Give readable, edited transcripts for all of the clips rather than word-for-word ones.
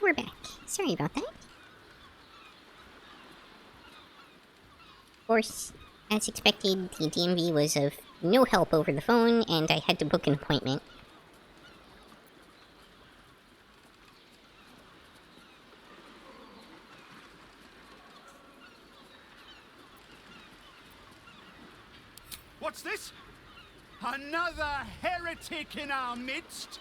we're back. Sorry about that. Of course, as expected, the DMV was of no help over the phone, and I had to book an appointment. What's this? Another heretic in our midst?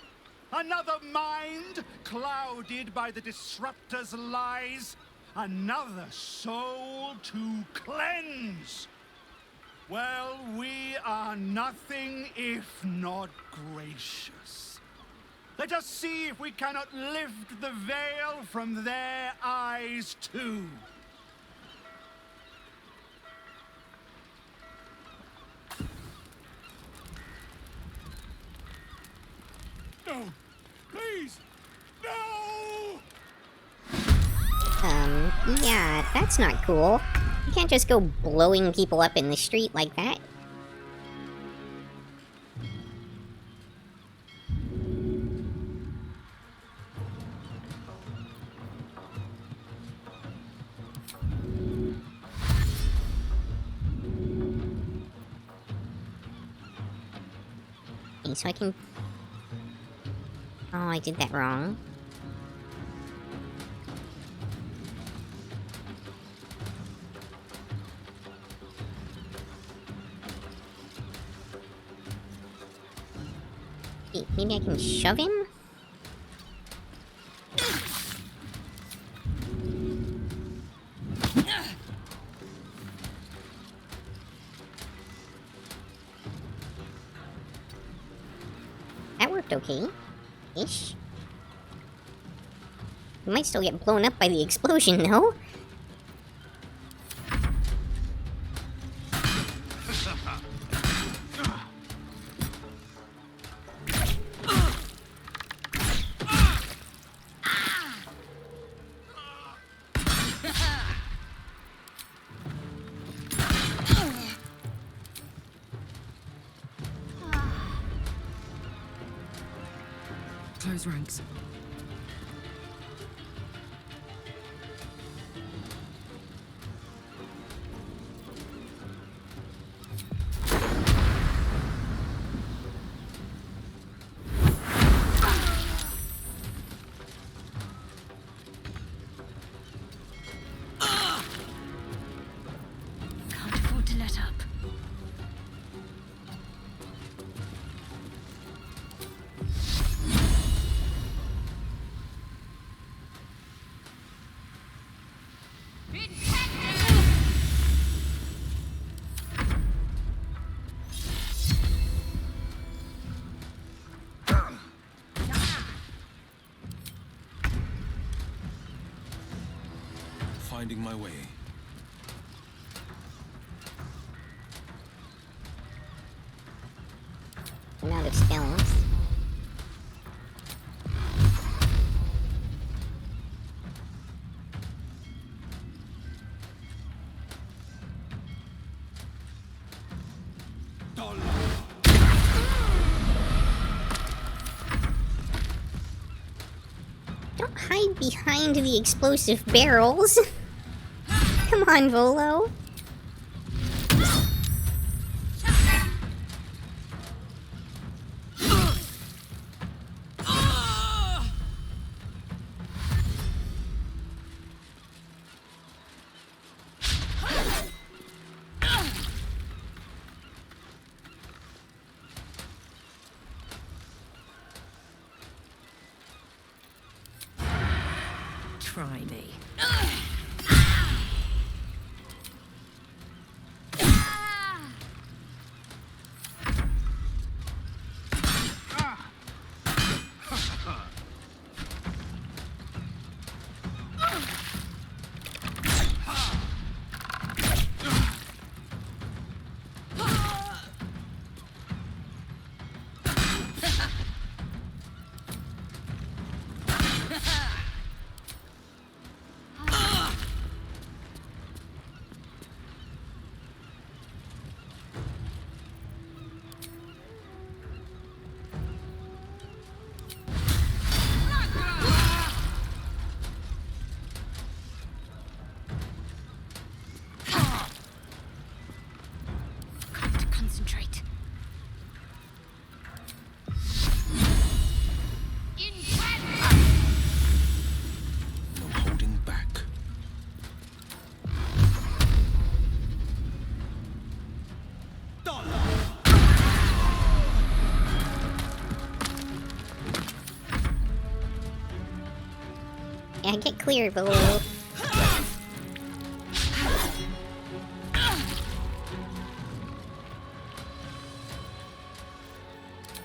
Another mind clouded by the disruptor's lies? Another soul to cleanse? Well, we are nothing if not gracious. Let us see if we cannot lift the veil from their eyes too. No! Please! No! Yeah, that's not cool. You can't just go blowing people up in the street like that. Okay, so I can... Oh, I did that wrong. Wait, maybe I can shove him? That worked okay. Ish. You might still get blown up by the explosion, though. Close ranks. Can't afford to let up. Finding my way. I'm out of spells. Don't hide behind the explosive barrels. Come on, Volo. Try me. Yeah, get clear below.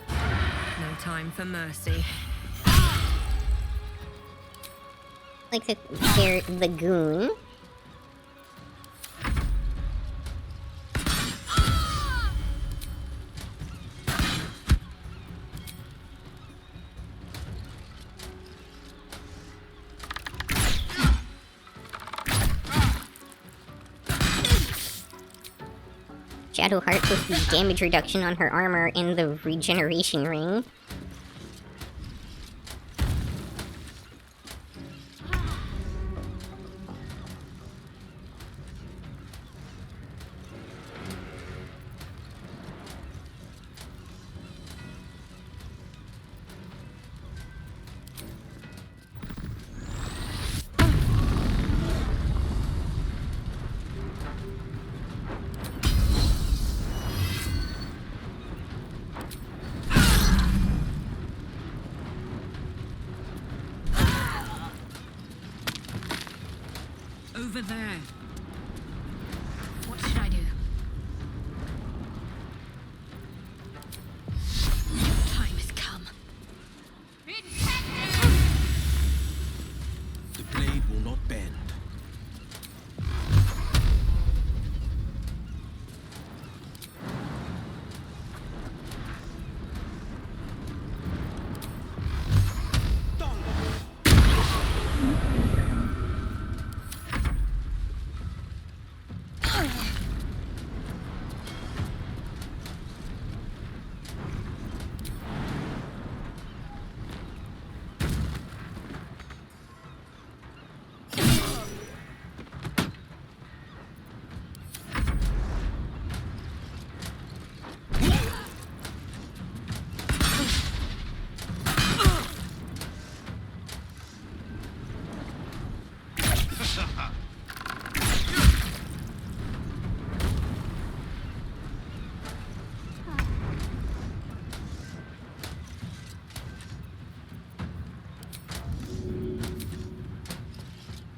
No time for mercy. Like they're the goon. Shadowheart with the damage reduction on her armor and the regeneration ring. Over there. What should I do? Time has come. The blade will not bend.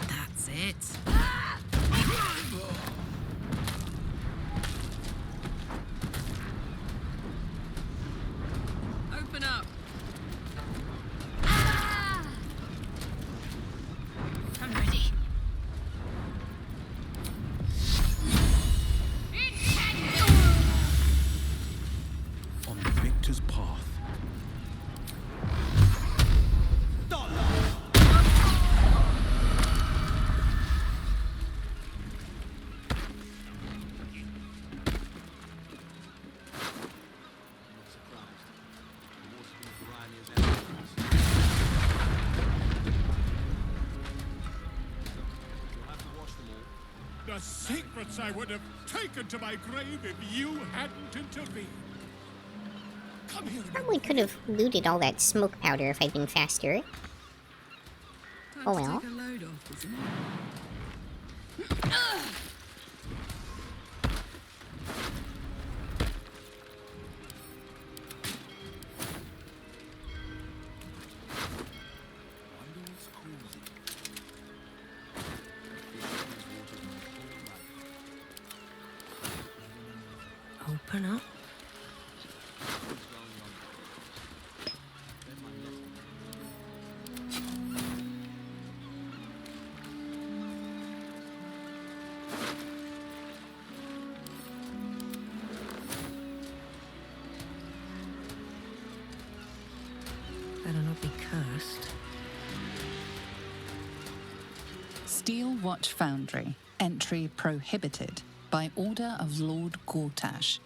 That's it. Open up. I'm ready. On the victor's path. The secrets I would have taken to my grave if you hadn't intervened. Come here. Probably could have looted all that smoke powder if I'd been faster. Time Oh to well. take a load off, isn't it? Open up. Better not be cursed. Steel Watch Foundry. Entry prohibited. By order of Lord Gortash.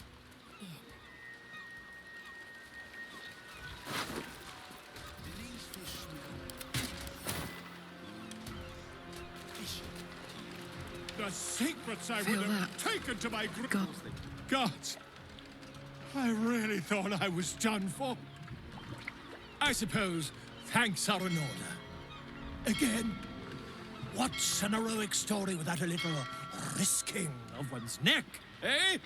The secrets I Feel would have taken to my grave. God. Gods, I really thought I was done for. I suppose thanks are in order. Again, what's an heroic story without a little risking of one's neck, eh?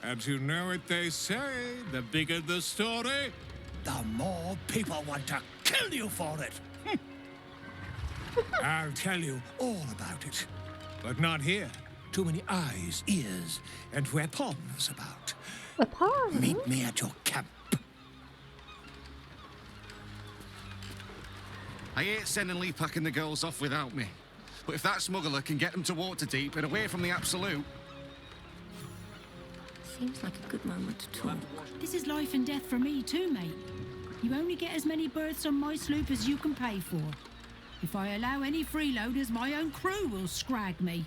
And you know what they say, the bigger the story, the more people want to kill you for it. I'll tell you all about it. But not here. Too many eyes, ears, and weapons about. Weapons? Meet me at your camp. I hate sending Lee packing the girls off without me. But if that smuggler can get them to Waterdeep and away from the Absolute... Seems like a good moment to talk. This is life and death for me too, mate. You only get as many berths on my sloop as you can pay for. If I allow any freeloaders, my own crew will scrag me.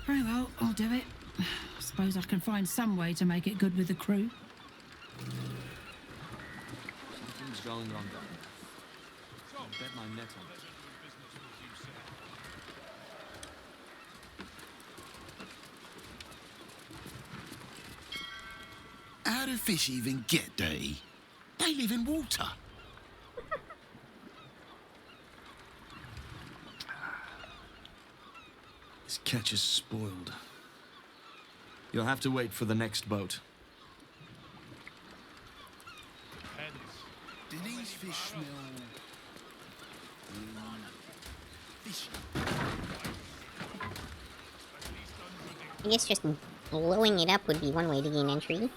Very well, I'll do it. Suppose I can find some way to make it good with the crew. Something's going wrong down there. I'll bet my net on it. How do fish even get there? They live in water. This catch is spoiled. You'll have to wait for the next boat. Do these fish smell... fishy? I guess just blowing it up would be one way to gain entry.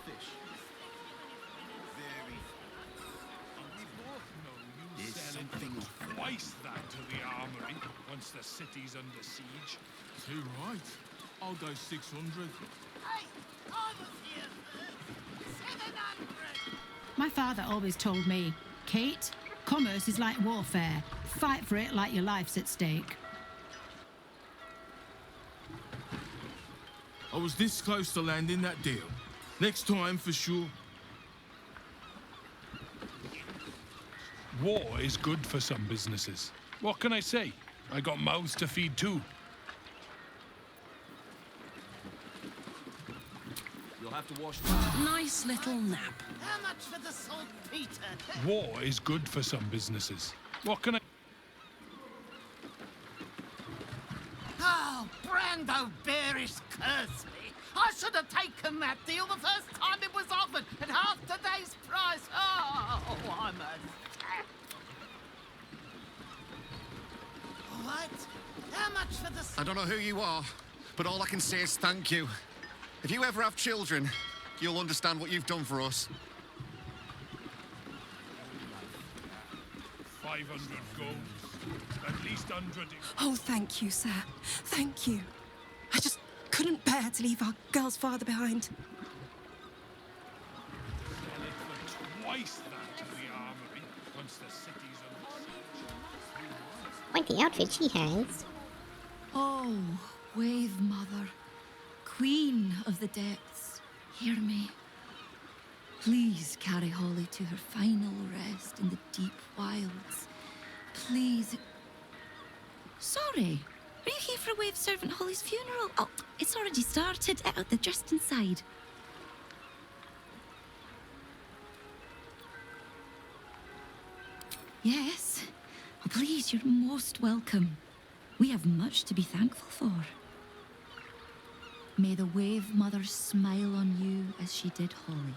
Twice that to the armory once the city's under siege. Too right. I'll go 600. My father always told me, Kate, commerce is like warfare. Fight for it like your life's at stake. I was this close to landing that deal. Next time, for sure. War is good for some businesses. What can I say? I got mouths to feed too. You'll have to wash... Nice little nap. How much for the saltpeter? War is good for some businesses. What can I... Oh, Brando Bearish curse me. I should have taken that deal the first time it was offered at half today's price. Oh, I'm a... What? How much for the... I don't know who you are, but all I can say is thank you. If you ever have children, you'll understand what you've done for us. 500 gold. At least 100... Oh, thank you, sir. Thank you. I just couldn't bear to leave our girl's father behind. Sell it for twice that to the armory once the city's under siege. Quite the outfit she has. Oh, Wave Mother, Queen of the Depths, hear me. Please carry Holly to her final rest in the deep wilds. Please. Sorry, are you here for Wave Servant Holly's funeral? Oh, it's already started. They're just inside. Yes. Oh, please, you're most welcome. We have much to be thankful for. May the Wave Mother smile on you as she did Holly.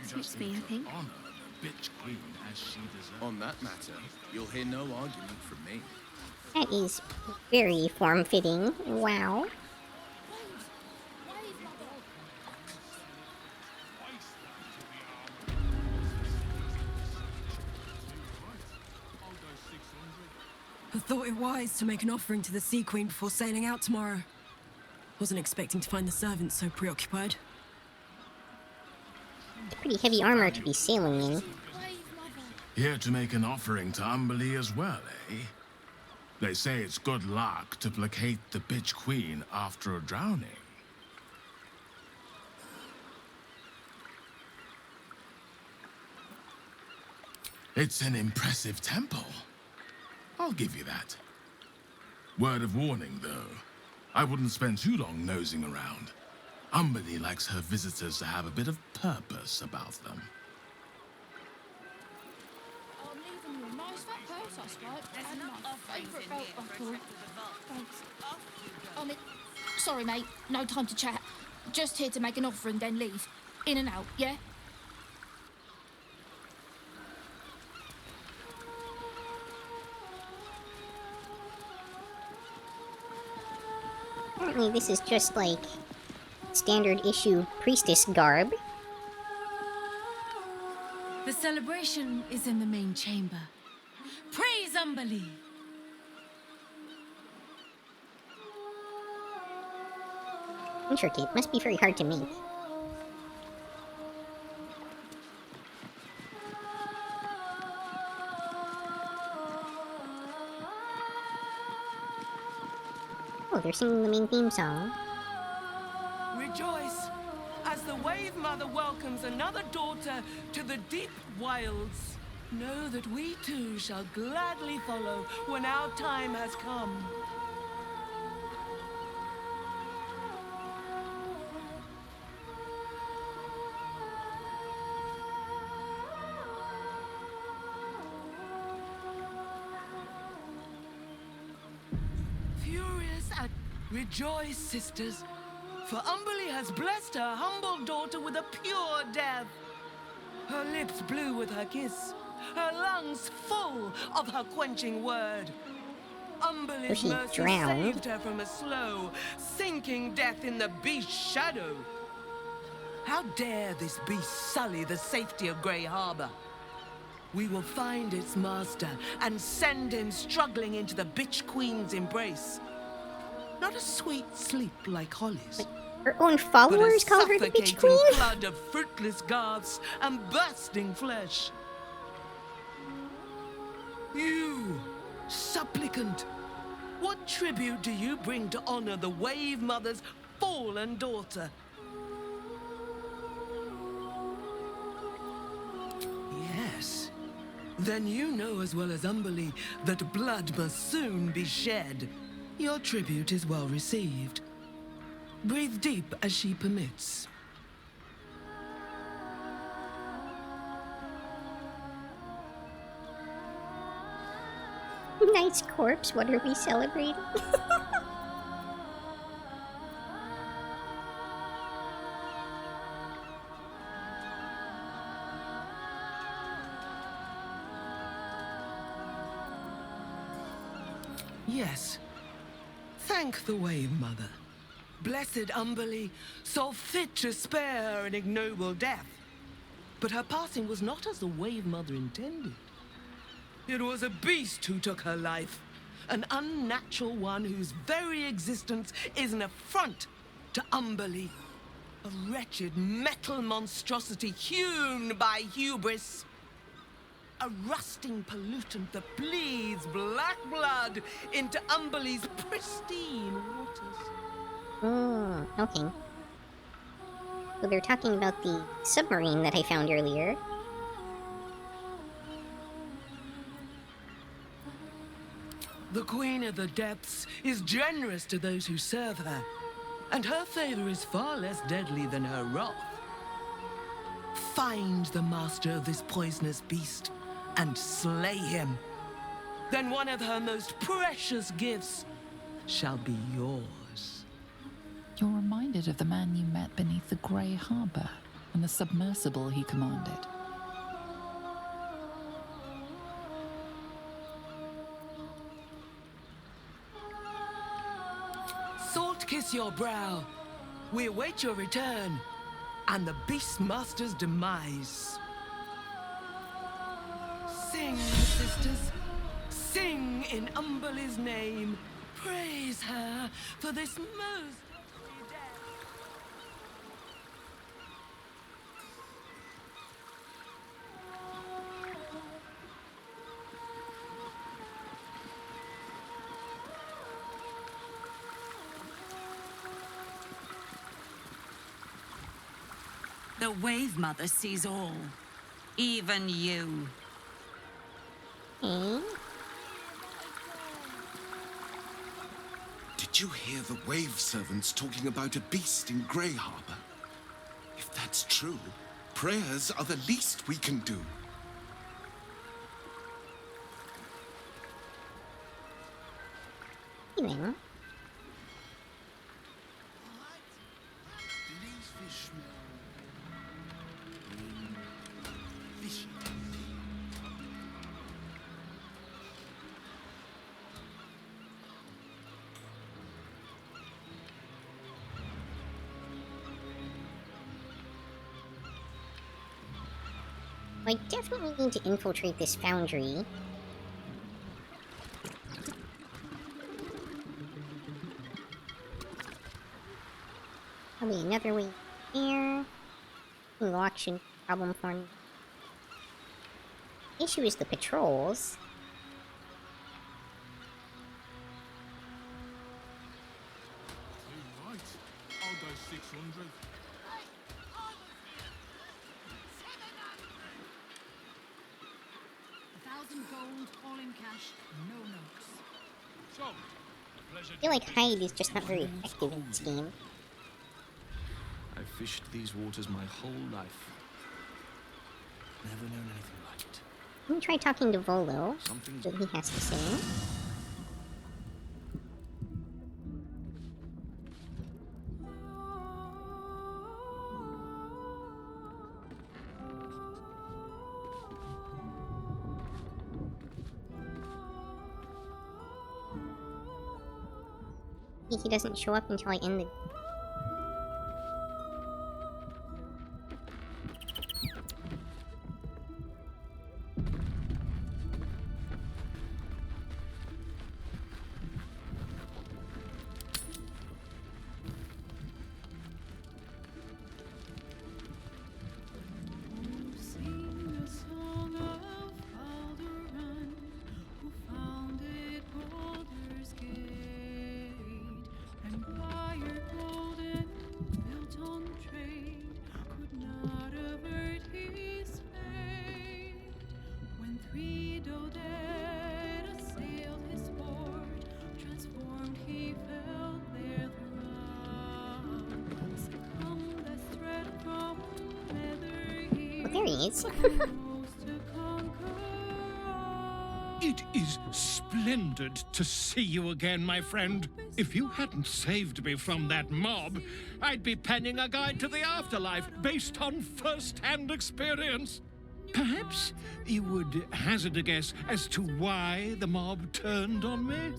It's me, I think. Honor the bitch queen as she deserves. On that matter, you'll hear no argument from me. That is very form-fitting. Wow. I thought it wise to make an offering to the Sea Queen before sailing out tomorrow. Wasn't expecting to find the servants so preoccupied. It's pretty heavy armor to be sailing in. Here to make an offering to Umberlee as well, eh? They say it's good luck to placate the bitch queen after a drowning. It's an impressive temple. I'll give you that. Word of warning, though. I wouldn't spend too long nosing around. Umberly likes her visitors to have a bit of purpose about them. I'm leaving you a nice fat purse, I suppose, and my favourite belt buckle. Thanks. Sorry, mate. No time to chat. Just here to make an offering, then leave. In and out, yeah? Apparently this is just like standard issue priestess garb. The celebration is in the main chamber. Praise Umberly! Intricate, must be very hard to make. Oh, they're singing the main theme song. Rejoice as the Wave Mother welcomes another daughter to the deep wilds. Know that we too shall gladly follow when our time has come. Furious at rejoice, sisters, for Umberly has blessed her humble daughter with a pure death. Her lips blue with her kiss, her lungs full of her quenching word. Umberly's she mercy drowned? saved her from a slow, sinking death in the beast's shadow. How dare this beast sully the safety of Grey Harbor? We will find its master and send him struggling into the bitch queen's embrace. Not a sweet sleep like Holly's, Her own but a followers call her the bitch suffocating queen? flood of fruitless garths and bursting flesh. You, supplicant, what tribute do you bring to honor the Wave Mother's fallen daughter? Yes. Then you know as well as Umberly that blood must soon be shed. Your tribute is well received. Breathe deep as she permits. Nice corpse, what are we celebrating? Yes. Thank the Wave Mother. Blessed Umberly saw fit to spare her an ignoble death. But her passing was not as the Wave Mother intended. It was a beast who took her life. An unnatural one whose very existence is an affront to Umberly. A wretched metal monstrosity hewn by hubris. A rusting pollutant that bleeds black blood into Umberly's pristine waters. Oh, okay. So they're talking about the submarine that I found earlier. The Queen of the Depths is generous to those who serve her, and her favor is far less deadly than her wrath. Find the master of this poisonous beast and slay him. Then one of her most precious gifts shall be yours. You're reminded of the man you met beneath the Grey Harbor and the submersible he commanded. Salt kiss your brow. We await your return and the Beastmaster's demise. Sing, sisters. Sing in Umberly's name. Praise her for this most holy death. The Wave Mother sees all. Even you. Hmm? Did Did you hear the wave servants talking about a beast in Grey Harbor? If that's true, prayers are the least we can do. Anyway. Do these fish smell fishy? I definitely need to infiltrate this foundry. Probably another way there. Lock shouldn't be a problem for me. Issue is the patrols. Too right. I'll go 600. 1,000 gold, all in cash, no notes. So, pleasure. I feel like hide is just not very effective in this game. I've fished these waters my whole life. Never known anything like it. Let me try talking to Volo. Something's... See what he has to say. He doesn't show up until I end the... Sing the song of Baldur, who founded Baldurs Gate, Empire golden, built on trade, could not avert his fate. When three Doded assailed his fort, transformed he fell there throughout, succumbed as threat from leather ears. There he is. It is splendid to see you again, my friend. If you hadn't saved me from that mob, I'd be penning a guide to the afterlife based on first-hand experience. Perhaps you would hazard a guess as to why the mob turned on me?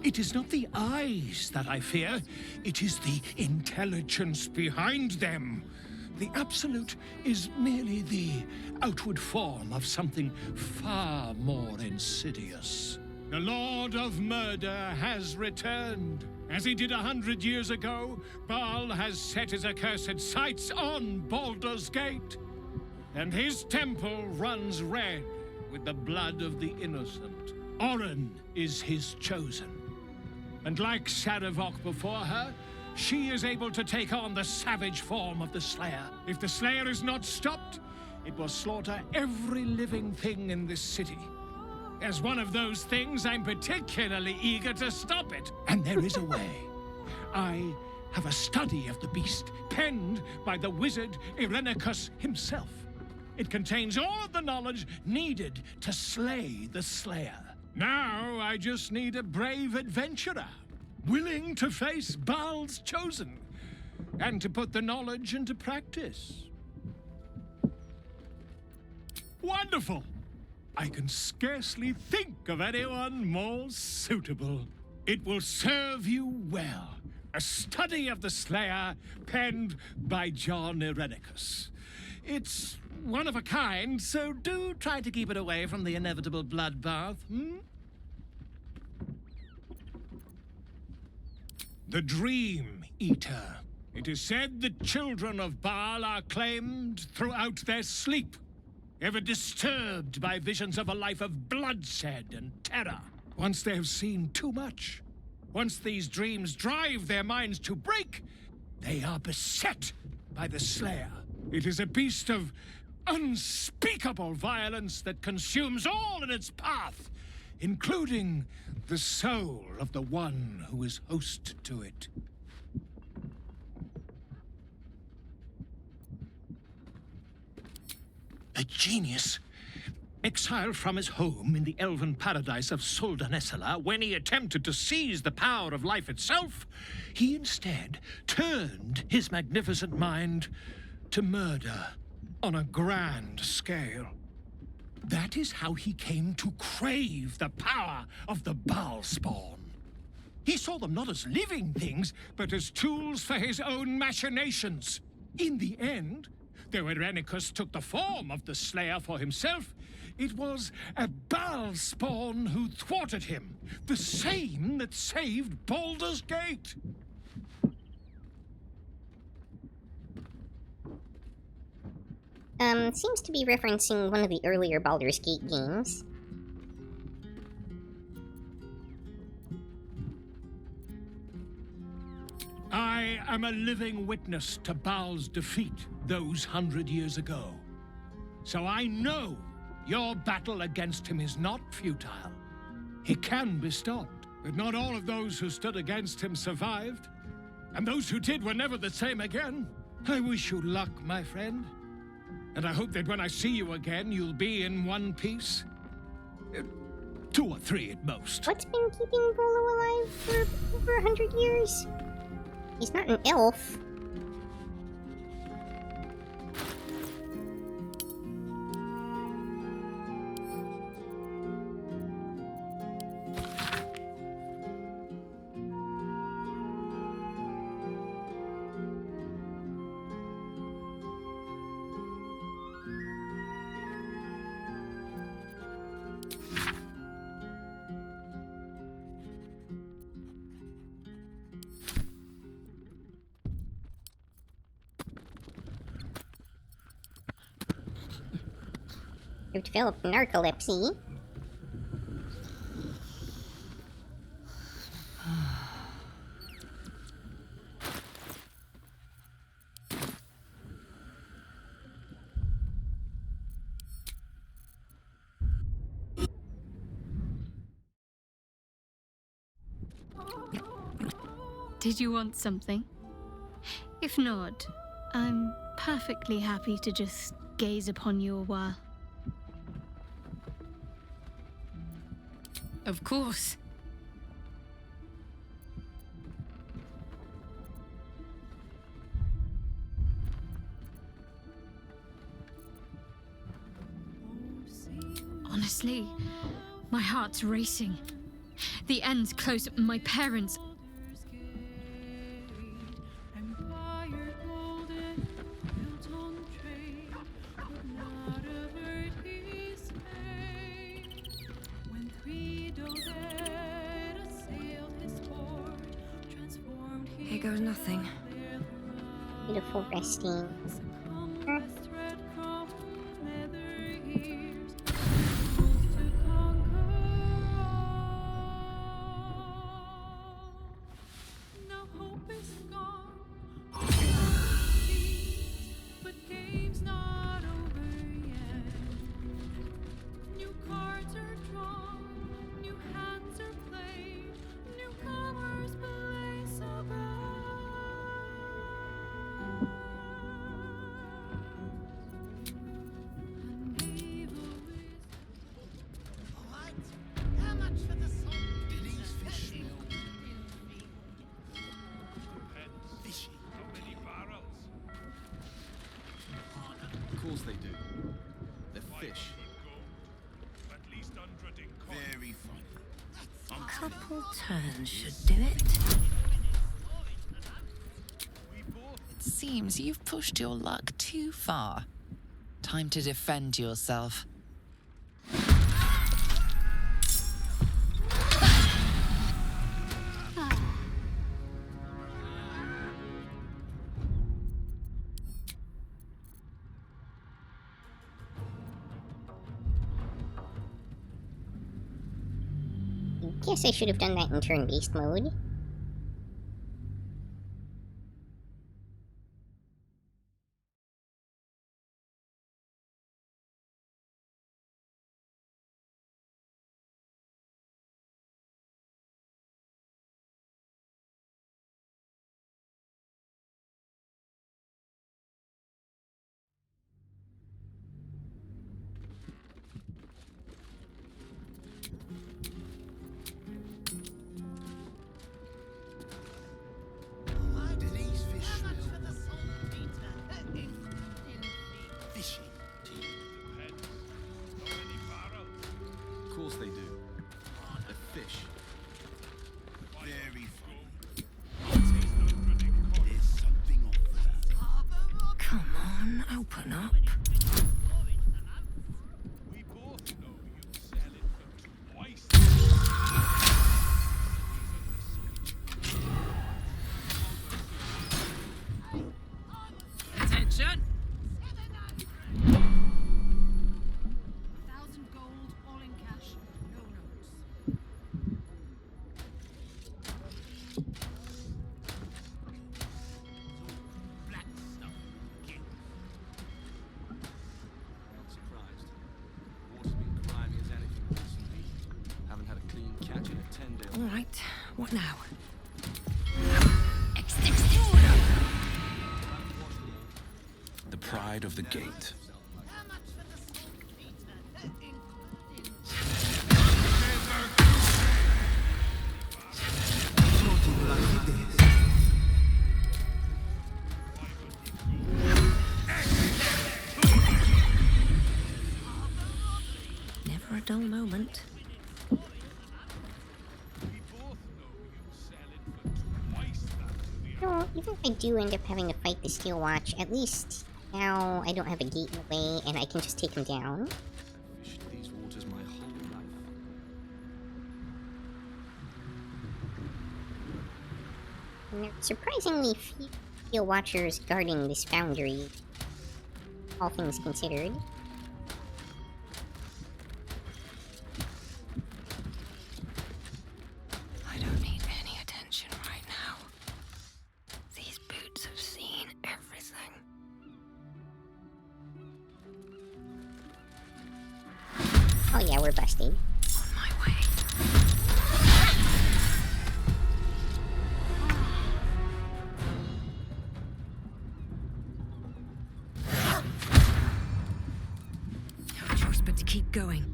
It is not the eyes that I fear, it is the intelligence behind them. The Absolute is merely the outward form of something far more insidious. The Lord of Murder has returned. As he did 100 years ago, Baal has set his accursed sights on Baldurs Gate. And his temple runs red with the blood of the innocent. Oren is his chosen. And like Saravok before her, she is able to take on the savage form of the Slayer. If the Slayer is not stopped, it will slaughter every living thing in this city. As one of those things, I'm particularly eager to stop it. And there is a way. I have a study of the beast, penned by the wizard Irenicus himself. It contains all of the knowledge needed to slay the Slayer. Now I just need a brave adventurer, willing to face Baal's chosen, and to put the knowledge into practice. Wonderful! I can scarcely think of anyone more suitable. It will serve you well. A study of the Slayer, penned by John Irenicus. It's one of a kind, so do try to keep it away from the inevitable bloodbath, The Dream Eater. It is said the children of Baal are claimed throughout their sleep, ever disturbed by visions of a life of bloodshed and terror. Once they have seen too much, once these dreams drive their minds to break, they are beset by the Slayer. It is a beast of unspeakable violence that consumes all in its path, including the soul of the one who is host to it. A genius, exiled from his home in the elven paradise of Soldanessala, when he attempted to seize the power of life itself, he instead turned his magnificent mind to murder on a grand scale. That is how he came to crave the power of the Baalspawn. He saw them not as living things, but as tools for his own machinations. In the end, though Irenicus took the form of the Slayer for himself, it was a Baalspawn who thwarted him, the same that saved Baldurs Gate. Seems to be referencing one of the earlier Baldur's Gate games. I am a living witness to Baal's defeat those 100 years ago. So I know your battle against him is not futile. He can be stopped, but not all of those who stood against him survived. And those who did were never the same again. I wish you luck, my friend. And I hope that when I see you again, you'll be in one piece. 2 or 3 at most. What's been keeping Bolo alive for over 100 years? He's not an elf. You've developed narcolepsy. Did you want something? If not, I'm perfectly happy to just gaze upon you a while. Of course. Honestly, my heart's racing. The end's close. My parents... Here goes nothing. Beautiful resting. Huh? Of course they do. They're fish. Very funny. A couple turns should do it. It seems you've pushed your luck too far. Time to defend yourself. Guess I should have done that in turn-based mode. course they do. They're fish. Very funny. There's something off there. Come on, open up. We both know you sell it for twice that. Attention! 1,000 gold, all in cash, no notes. Black stuff again. Not surprised. Water's been grimy as anything recently. Haven't had a clean catch in a 10-day. All right, what now? The pride of the gate. Never a dull moment. No, even if I do end up having to fight the Steel Watch, at least now I don't have a gate in the way and I can just take him down. I've fished these waters my whole life. And there are surprisingly few Steel Watchers guarding this foundry, all things considered. I don't need any attention right now. These boots have seen everything. Oh yeah, we're busted. On my way. No choice but to keep going.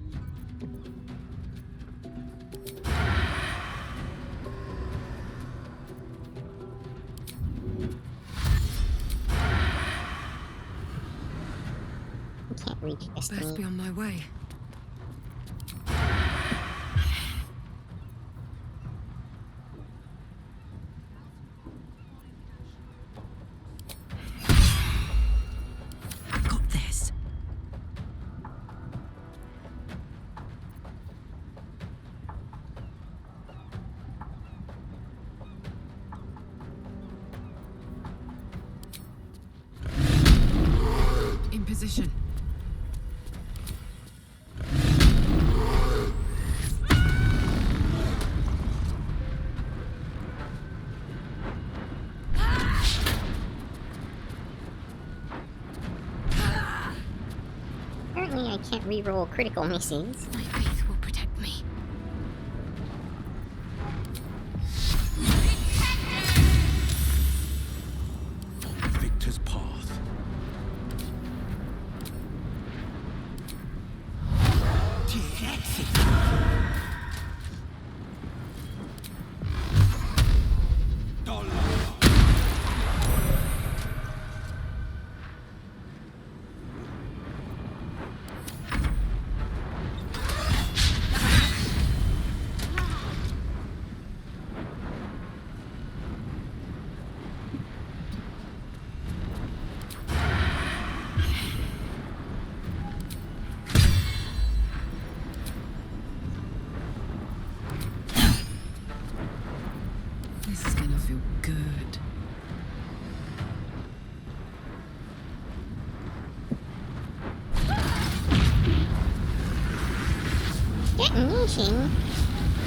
I can't reach Best destiny. be on my way. I've got this. In position. Apparently I can't reroll critical misses. My faith will protect me. Victor's path. This is gonna feel good. Detonation?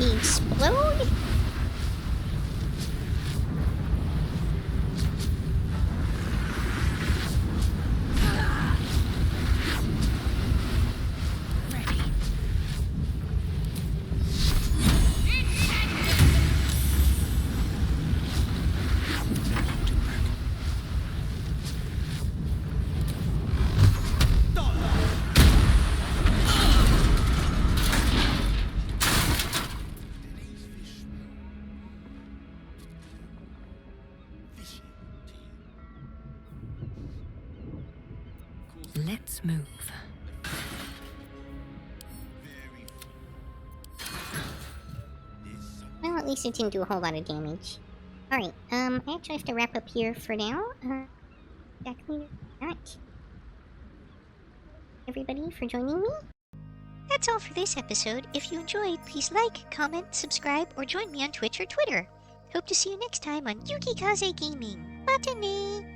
Explode? Ready. Let's move. at least it didn't do a whole lot of damage. Alright, I actually have to wrap up here for now. Exactly that. Everybody for joining me. That's all for this episode. If you enjoyed, please like, comment, subscribe, or join me on Twitch or Twitter. Hope to see you next time on Yukikaze Gaming. Matane!